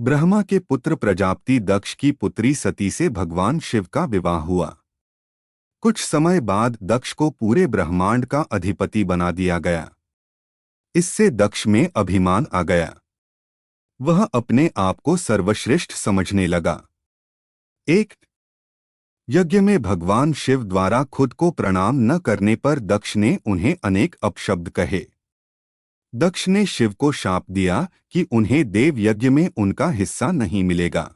ब्रह्मा के पुत्र प्रजापति दक्ष की पुत्री सती से भगवान शिव का विवाह हुआ। कुछ समय बाद दक्ष को पूरे ब्रह्मांड का अधिपति बना दिया गया। इससे दक्ष में अभिमान आ गया। वह अपने आप को सर्वश्रेष्ठ समझने लगा। एक यज्ञ में भगवान शिव द्वारा खुद को प्रणाम न करने पर दक्ष ने उन्हें अनेक अपशब्द कहे। दक्ष ने शिव को शाप दिया कि उन्हें देव यज्ञ में उनका हिस्सा नहीं मिलेगा।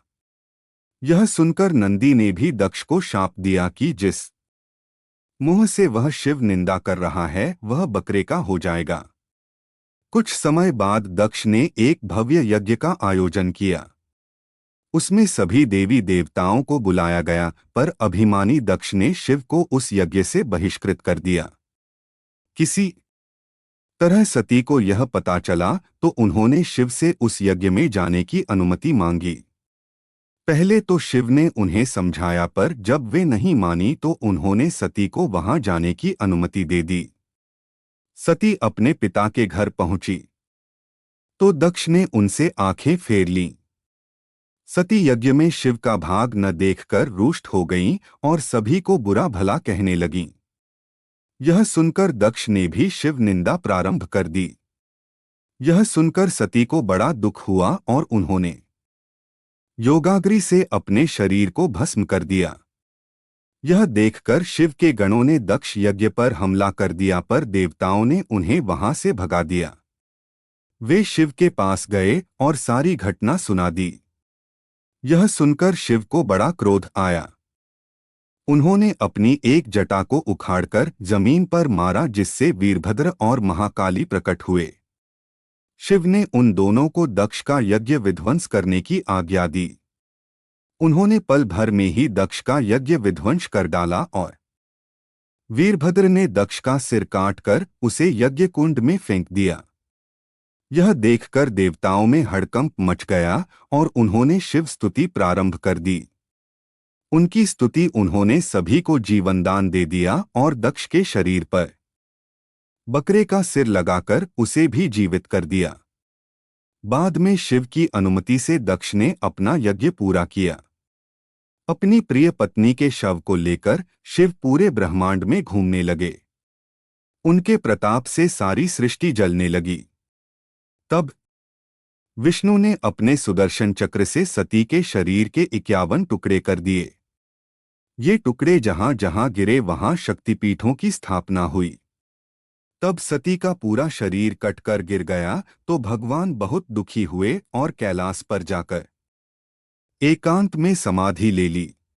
यह सुनकर नंदी ने भी दक्ष को शाप दिया कि जिस मुंह से वह शिव निंदा कर रहा है वह बकरे का हो जाएगा। कुछ समय बाद दक्ष ने एक भव्य यज्ञ का आयोजन किया। उसमें सभी देवी देवताओं को बुलाया गया, पर अभिमानी दक्ष ने शिव को उस यज्ञ से बहिष्कृत कर दिया। किसी तरह सती को यह पता चला तो उन्होंने शिव से उस यज्ञ में जाने की अनुमति मांगी। पहले तो शिव ने उन्हें समझाया, पर जब वे नहीं मानी तो उन्होंने सती को वहां जाने की अनुमति दे दी। सती अपने पिता के घर पहुंची तो दक्ष ने उनसे आंखें फेर लीं। सती यज्ञ में शिव का भाग न देखकर रुष्ट हो गईं और सभी को बुरा भला कहने लगीं। यह सुनकर दक्ष ने भी शिव निंदा प्रारंभ कर दी। यह सुनकर सती को बड़ा दुख हुआ और उन्होंने योगाग्नि से अपने शरीर को भस्म कर दिया। यह देखकर शिव के गणों ने दक्ष यज्ञ पर हमला कर दिया, पर देवताओं ने उन्हें वहां से भगा दिया। वे शिव के पास गए और सारी घटना सुना दी। यह सुनकर शिव को बड़ा क्रोध आया। उन्होंने अपनी एक जटा को उखाड़कर जमीन पर मारा, जिससे वीरभद्र और महाकाली प्रकट हुए। शिव ने उन दोनों को दक्ष का यज्ञ विध्वंस करने की आज्ञा दी। उन्होंने पल भर में ही दक्ष का यज्ञ विध्वंस कर डाला और वीरभद्र ने दक्ष का सिर काटकर उसे यज्ञ कुंड में फेंक दिया। यह देखकर देवताओं में हड़कंप मच गया और उन्होंने शिव स्तुति प्रारंभ कर दी। उनकी स्तुति उन्होंने सभी को जीवनदान दे दिया और दक्ष के शरीर पर बकरे का सिर लगाकर उसे भी जीवित कर दिया। बाद में शिव की अनुमति से दक्ष ने अपना यज्ञ पूरा किया। अपनी प्रिय पत्नी के शव को लेकर शिव पूरे ब्रह्मांड में घूमने लगे। उनके प्रताप से सारी सृष्टि जलने लगी। तब विष्णु ने अपने सुदर्शन चक्र से सती के शरीर के 51 टुकड़े कर दिए। ये टुकड़े जहां जहां गिरे वहां शक्तिपीठों की स्थापना हुई। तब सती का पूरा शरीर कटकर गिर गया तो भगवान बहुत दुखी हुए और कैलाश पर जाकर एकांत में समाधि ले ली।